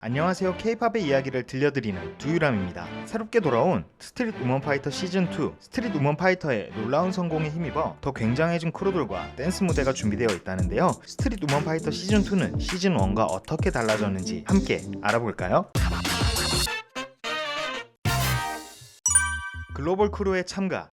안녕하세요. K-팝의 이야기를 들려드리는 두유람입니다. 새롭게 돌아온 스트릿 우먼 파이터 시즌2 스트릿 우먼 파이터의 놀라운 성공에 힘입어 더 굉장해진 크루들과 댄스 무대가 준비되어 있다는데요. 스트릿 우먼 파이터 시즌2는 시즌1과 어떻게 달라졌는지 함께 알아볼까요? 글로벌 크루의 참가.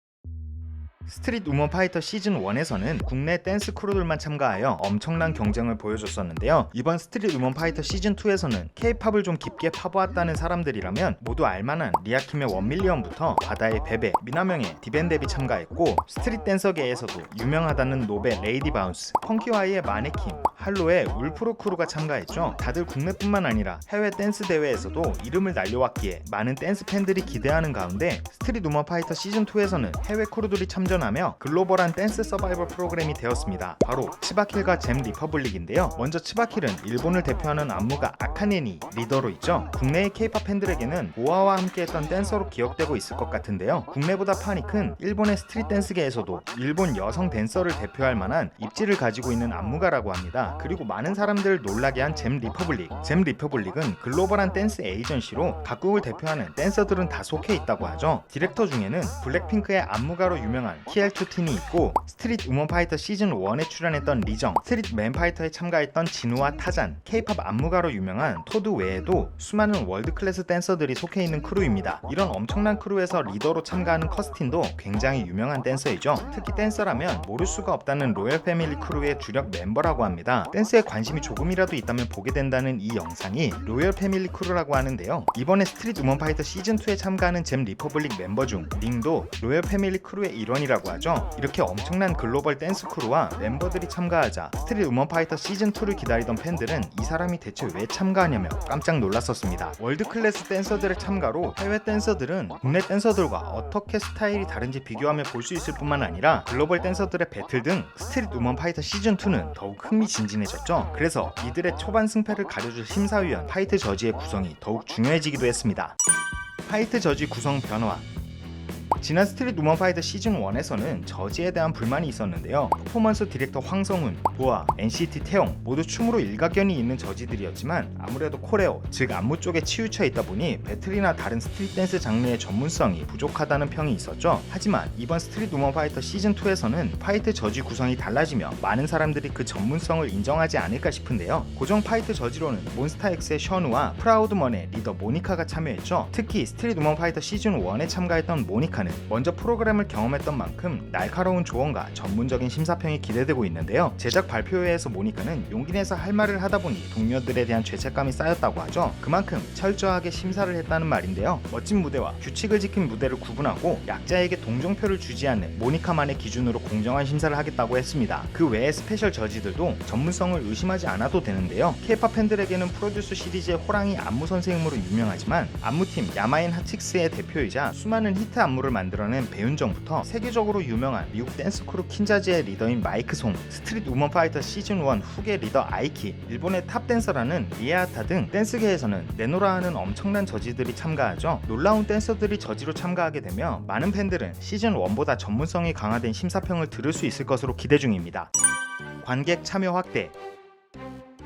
스트릿 우먼 파이터 시즌1에서는 국내 댄스 크루들만 참가하여 엄청난 경쟁을 보여줬었는데요. 이번 스트릿 우먼 파이터 시즌2에서는 K-팝을 좀 깊게 파보았다는 사람들이라면 모두 알만한 리아킴의 1밀리언부터 바다의 베베, 미나명의 디벤뎁이 참가했고, 스트릿 댄서계에서도 유명하다는 노베 레이디 바운스, 펑키와이의 마네킹, 할로의 울프로 크루가 참가했죠. 다들 국내뿐만 아니라 해외 댄스 대회에서도 이름을 날려왔기에 많은 댄스 팬들이 기대하는 가운데 스트릿 우먼 파이터 시즌2에서는 해외 크루들이 참전하며 글로벌한 댄스 서바이벌 프로그램이 되었습니다. 바로 치바킬과 잼 리퍼블릭인데요. 먼저 치바킬은 일본을 대표하는 안무가 아카네니 리더로 있죠. 국내의 K-팝 팬들에게는 보아와 함께했던 댄서로 기억되고 있을 것 같은데요. 국내보다 판이 큰 일본의 스트릿 댄스계에서도 일본 여성 댄서를 대표할 만한 입지를 가지고 있는 안무가라고 합니다. 그리고 많은 사람들을 놀라게 한 잼 리퍼블릭. 잼 리퍼블릭은 글로벌한 댄스 에이전시로 각국을 대표하는 댄서들은 다 속해 있다고 하죠. 디렉터 중에는 블랙핑크의 안무가로 유명한 키엘투틴이 있고, 스트릿 우먼 파이터 시즌1에 출연했던 리정, 스트릿 맨 파이터에 참가했던 진우와 타잔, K-팝 안무가로 유명한 토드 외에도 수많은 월드 클래스 댄서들이 속해 있는 크루입니다. 이런 엄청난 크루에서 리더로 참가하는 커스틴도 굉장히 유명한 댄서이죠. 특히 댄서라면 모를 수가 없다는 로열 패밀리 크루의 주력 멤버라고 합니다. 댄스에 관심이 조금이라도 있다면 보게 된다는 이 영상이 로열 패밀리 크루라고 하는데요. 이번에 스트릿 우먼 파이터 시즌2에 참가하는 잼 리퍼블릭 멤버 중 링도 로열 패밀리 크루의 일원이라고 하죠. 이렇게 엄청난 글로벌 댄스 크루와 멤버들이 참가하자 스트릿 우먼 파이터 시즌2를 기다리던 팬들은 이 사람이 대체 왜 참가하냐며 깜짝 놀랐었습니다. 월드 클래스 댄서들의 참가로 해외 댄서들은 국내 댄서들과 어떻게 스타일이 다른지 비교하며 볼 수 있을 뿐만 아니라 글로벌 댄서들의 배틀 등 스트릿 우먼 파이터 시즌2는 더욱 흥미진진해졌죠. 그래서 이들의 초반 승패를 가려줄 심사위원 파이트 저지의 구성이 더욱 중요해지기도 했습니다. 파이트 저지 구성 변화. 지난 스트릿 우먼 파이터 시즌1에서는 저지에 대한 불만이 있었는데요. 퍼포먼스 디렉터 황성훈, 보아, NCT 태용 모두 춤으로 일가견이 있는 저지들이었지만 아무래도 코레오, 즉 안무 쪽에 치우쳐 있다 보니 배틀이나 다른 스트릿 댄스 장르의 전문성이 부족하다는 평이 있었죠. 하지만 이번 스트릿 우먼 파이터 시즌2에서는 파이트 저지 구성이 달라지며 많은 사람들이 그 전문성을 인정하지 않을까 싶은데요. 고정 파이트 저지로는 몬스타엑스의 션우와 프라우드먼의 리더 모니카가 참여했죠. 특히 스트릿 우먼 파이터 시즌1에 참가했던 모니카는 먼저 프로그램을 경험했던 만큼 날카로운 조언과 전문적인 심사평이 기대되고 있는데요. 제작 발표회에서 모니카는 용기 내서 할 말을 하다 보니 동료들에 대한 죄책감이 쌓였다고 하죠. 그만큼 철저하게 심사를 했다는 말인데요. 멋진 무대와 규칙을 지킨 무대를 구분하고 약자에게 동정표를 주지 않는 모니카만의 기준으로 공정한 심사를 하겠다고 했습니다. 그 외에 스페셜 저지들도 전문성을 의심하지 않아도 되는데요. K-팝 팬들에게는 프로듀스 시리즈의 호랑이 안무 선생님으로 유명하지만 안무팀 야마인 하칙스의 대표이자 수많은 히트 안무를 만들어낸 배윤정부터 세계적으로 유명한 미국 댄스 크루 킨자지의 리더인 마이크 송, 스트릿 우먼 파이터 시즌1 후계 리더 아이키, 일본의 탑 댄서라는 리아타 등 댄스계에서는 내노라 하는 엄청난 저지들이 참가하죠. 놀라운 댄서들이 저지로 참가하게 되며 많은 팬들은 시즌1보다 전문성이 강화된 심사평을 들을 수 있을 것으로 기대 중입니다. 관객 참여 확대.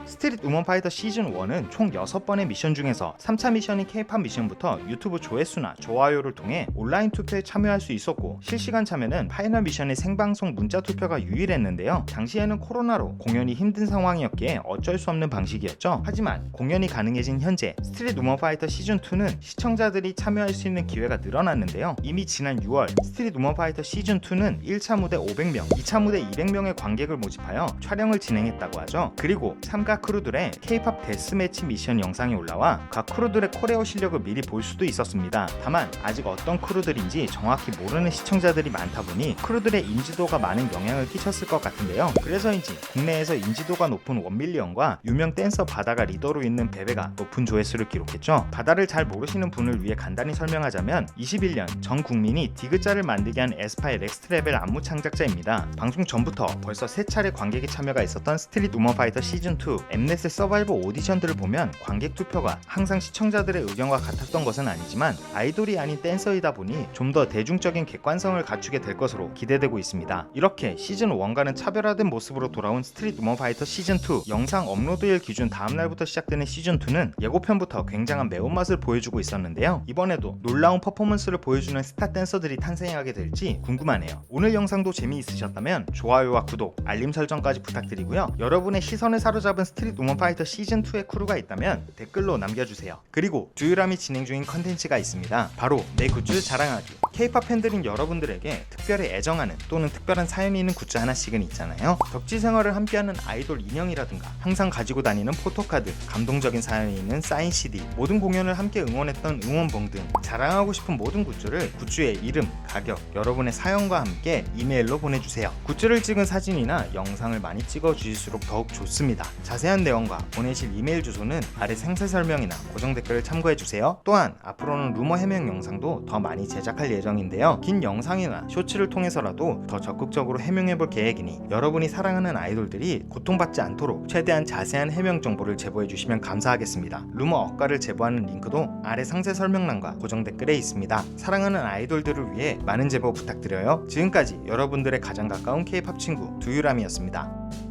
스트릿 우먼 파이터 시즌1은 총 6번의 미션 중에서 3차 미션인 K-팝 미션부터 유튜브 조회수나 좋아요를 통해 온라인 투표에 참여할 수 있었고, 실시간 참여는 파이널 미션의 생방송 문자 투표가 유일했는데요. 당시에는 코로나로 공연이 힘든 상황이었기에 어쩔 수 없는 방식이었죠. 하지만 공연이 가능해진 현재 스트릿 우먼 파이터 시즌2는 시청자들이 참여할 수 있는 기회가 늘어났는데요. 이미 지난 6월 스트릿 우먼 파이터 시즌2는 1차 무대 500명, 2차 무대 200명의 관객을 모집하여 촬영을 진행했다고 하죠. 그리고 참가 크루들의 K-팝 데스매치 미션 영상이 올라와 각 크루들의 코레오 실력을 미리 볼 수도 있었습니다. 다만 아직 어떤 크루들인지 정확히 모르는 시청자들이 많다 보니 크루들의 인지도가 많은 영향을 끼쳤을 것 같은데요. 그래서인지 국내에서 인지도가 높은 1밀리언과 유명 댄서 바다가 리더로 있는 베베가 높은 조회수를 기록했죠. 바다를 잘 모르시는 분을 위해 간단히 설명하자면 21년 전 국민이 디귿자를 만들게 한 에스파의 넥스트 레벨 안무 창작자입니다. 방송 전부터 벌써 3차례 관객의 참여가 있었던 스트릿 우먼 파이터 시즌2, 엠넷의 서바이벌 오디션들을 보면 관객 투표가 항상 시청자들의 의견과 같았던 것은 아니지만 아이돌이 아닌 댄서이다 보니 좀 더 대중적인 객관성을 갖추게 될 것으로 기대되고 있습니다. 이렇게 시즌 1과는 차별화된 모습으로 돌아온 스트릿 우먼 파이터 시즌 2, 영상 업로드일 기준 다음날부터 시작되는 시즌 2는 예고편부터 굉장한 매운맛을 보여주고 있었는데요. 이번에도 놀라운 퍼포먼스를 보여주는 스타 댄서들이 탄생하게 될지 궁금하네요. 오늘 영상도 재미있으셨다면 좋아요와 구독, 알림 설정까지 부탁드리고요. 여러분의 시선을 사로잡은 스트릿 우먼 파이터 시즌 2의 크루가 있다면 댓글로 남겨주세요. 그리고 두유람이 진행 중인 컨텐츠가 있습니다. 바로 내 굿즈 자랑하기. K-POP 팬들인 여러분들에게 특별히 애정하는 또는 특별한 사연이 있는 굿즈 하나씩은 있잖아요. 덕지 생활을 함께하는 아이돌 인형이라든가 항상 가지고 다니는 포토카드, 감동적인 사연이 있는 사인 CD, 모든 공연을 함께 응원했던 응원봉 등 자랑하고 싶은 모든 굿즈를 굿즈의 이름, 가격, 여러분의 사연과 함께 이메일로 보내주세요. 굿즈를 찍은 사진이나 영상을 많이 찍어주실수록 더욱 좋습니다. 자세한 내용과 보내실 이메일 주소는 아래 상세 설명이나 고정 댓글을 참고해주세요. 또한 앞으로는 루머 해명 영상도 더 많이 제작할 예정인데요. 긴 영상이나 쇼츠를 통해서라도 더 적극적으로 해명해볼 계획이니 여러분이 사랑하는 아이돌들이 고통받지 않도록 최대한 자세한 해명 정보를 제보해주시면 감사하겠습니다. 루머 억가를 제보하는 링크도 아래 상세 설명란과 고정 댓글에 있습니다. 사랑하는 아이돌들을 위해 많은 제보 부탁드려요. 지금까지 여러분들의 가장 가까운 K-POP 친구 두유람이었습니다.